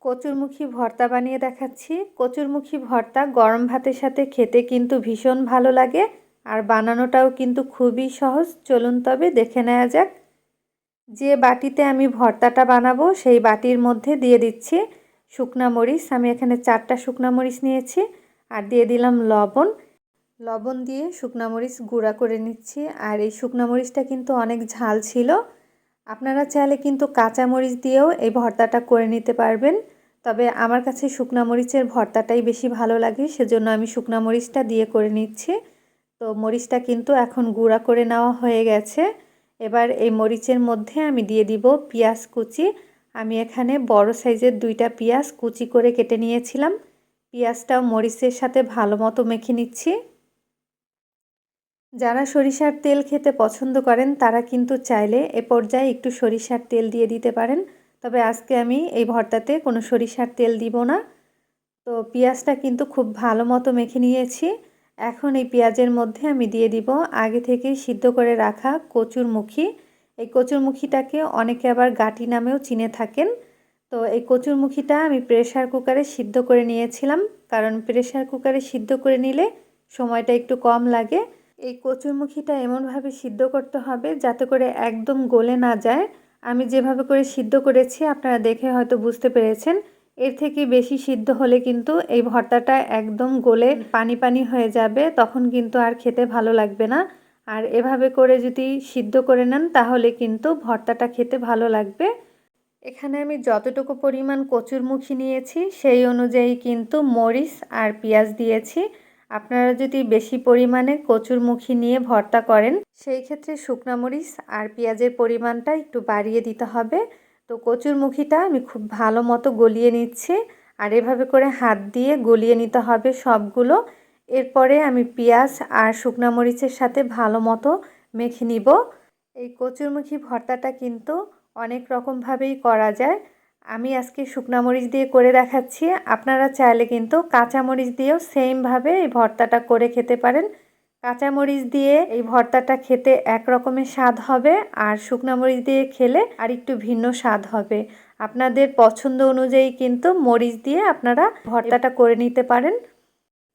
কচুরমুখী ভর্তা বানিয়ে দেখাচ্ছি। কচুরমুখী ভর্তা গরম ভাতের সাথে খেতে কিন্তু ভীষণ ভালো লাগে, আর বানানোটাও কিন্তু খুবই সহজ। চলুন তবে দেখে নেওয়া যাক। যে বাটিতে আমি ভর্তাটা বানাবো সেই বাটির মধ্যে দিয়ে দিচ্ছি শুকনা মরিচ। আমি এখানে 4টা শুকনা মরিচ নিয়েছি, আর দিয়ে দিলাম লবণ। লবণ দিয়ে শুকনা মরিচ গুঁড়া করে নিচ্ছি। আর এই শুকনা মরিচটা কিন্তু অনেক ঝাল ছিল। আপনারা চাইলে কিন্তু কাঁচা মরিচ দিয়েও এই ভর্তাটা করে নিতে পারবেন, তবে আমার কাছে শুকনা মরিচের ভর্তাটাই বেশি ভালো লাগে, সেজন্য আমি শুকনা মরিচটা দিয়ে করে নিচ্ছি। তো মরিচটা কিন্তু এখন গুঁড়া করে নেওয়া হয়ে গেছে। এবার এই মরিচের মধ্যে আমি দিয়ে দিব পেঁয়াজ কুচি। আমি এখানে বড় সাইজের 2টা পেঁয়াজ কুচি করে কেটে নিয়েছিলাম। পেঁয়াজটাও মরিচের সাথে ভালো মতো মেখে নিচ্ছি। যারা সরিষার তেল খেতে পছন্দ করেন তারা কিন্তু চাইলে এ পর্যায়ে একটু সরিষার তেল দিয়ে দিতে পারেন, তবে আজকে আমি এই ভর্তাতে কোনো সরিষার তেল দিব না। তো পেঁয়াজটা কিন্তু খুব ভালো মতো মেখে নিয়েছি। এখন এই পেঁয়াজের মধ্যে আমি দিয়ে দিব আগে থেকেই সিদ্ধ করে রাখা কচুরমুখী। এই কচুরমুখীটাকে অনেকে আবার গাঁটি নামেও চিনে থাকেন। তো এই কচুরমুখীটা আমি প্রেসার কুকারে সিদ্ধ করে নিয়েছিলাম, কারণ প্রেসার কুকারে সিদ্ধ করে নিলে সময়টা একটু কম লাগে। এই কচুরমুখীটা এমনভাবে সিদ্ধ করতে হবে যাতে করে একদম গলে না যায়। আমি যেভাবে করে সিদ্ধ করেছি আপনারা দেখে হয়তো বুঝতে পেরেছেন। এর থেকে বেশি সিদ্ধ হলে কিন্তু এই ভর্তাটা একদম গলে পানি পানি হয়ে যাবে, তখন কিন্তু আর খেতে ভালো লাগবে না। আর এভাবে করে যদি সিদ্ধ করে নেন তাহলে কিন্তু ভর্তাটা খেতে ভালো লাগবে। এখানে আমি যতটুকু পরিমাণ কচুরমুখী নিয়েছি সেই অনুযায়ী কিন্তু মরিচ আর পেঁয়াজ দিয়েছি। আপনারা যদি বেশি পরিমাণে কচুরমুখী নিয়ে ভর্তা করেন সেই ক্ষেত্রে শুকনা মরিচ আর পেঁয়াজের পরিমাণটা একটু বাড়িয়ে দিতে হবে। তো কচুরমুখীটা আমি খুব ভালো মতো গলিয়ে নিচ্ছি, আর এভাবে করে হাত দিয়ে গলিয়ে নিতে হবে সবগুলো। এরপরে আমি পেঁয়াজ আর শুকনা মরিচের সাথে ভালো মতো মেখে নিব। এই কচুরমুখী ভর্তাটা কিন্তু অনেক রকমভাবেই করা যায়। আমি আজকে শুকনা মরিচ দিয়ে করে দেখাচ্ছি। আপনারা চাইলে কিন্তু কাঁচা মরিচ দিয়েও সেমভাবে এই ভর্তাটা করে খেতে পারেন। কাঁচা মরিচ দিয়ে এই ভর্তাটা খেতে এক রকমের স্বাদ হবে, আর শুকনা মরিচ দিয়ে খেলে আর একটু ভিন্ন স্বাদ হবে। আপনাদের পছন্দ অনুযায়ী কিন্তু মরিচ দিয়ে আপনারা ভর্তাটা করে নিতে পারেন।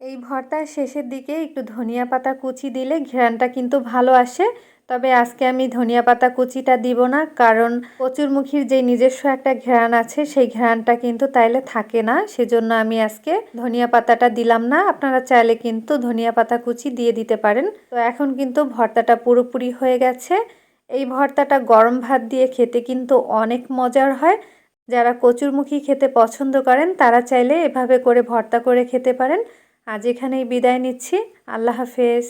এই ভর্তার শেষের দিকে একটু ধনিয়া পাতা কুচি দিলে ঘ্রাণটা কিন্তু ভালো আসে, তবে আজকে আমি ধনিয়া পাতা কুচিটা দিব না, কারণ কচুরমুখীর যে নিজস্ব একটা ঘ্রাণ আছে সেই ঘ্রাণটা কিন্তু তাইলে থাকে না, সেজন্য আমি আজকে ধনিয়া পাতাটা দিলাম না। আপনারা চাইলে কিন্তু ধনিয়া পাতা কুচি দিয়ে দিতে পারেন। তো এখন কিন্তু ভর্তাটা পুরোপুরি হয়ে গেছে। এই ভর্তাটা গরম ভাত দিয়ে খেতে কিন্তু অনেক মজার হয়। যারা কচুরমুখী খেতে পছন্দ করেন তারা চাইলে এভাবে করে ভর্তা করে খেতে পারেন। আজ এখানেই বিদায় নিচ্ছি। আল্লাহ হাফেজ।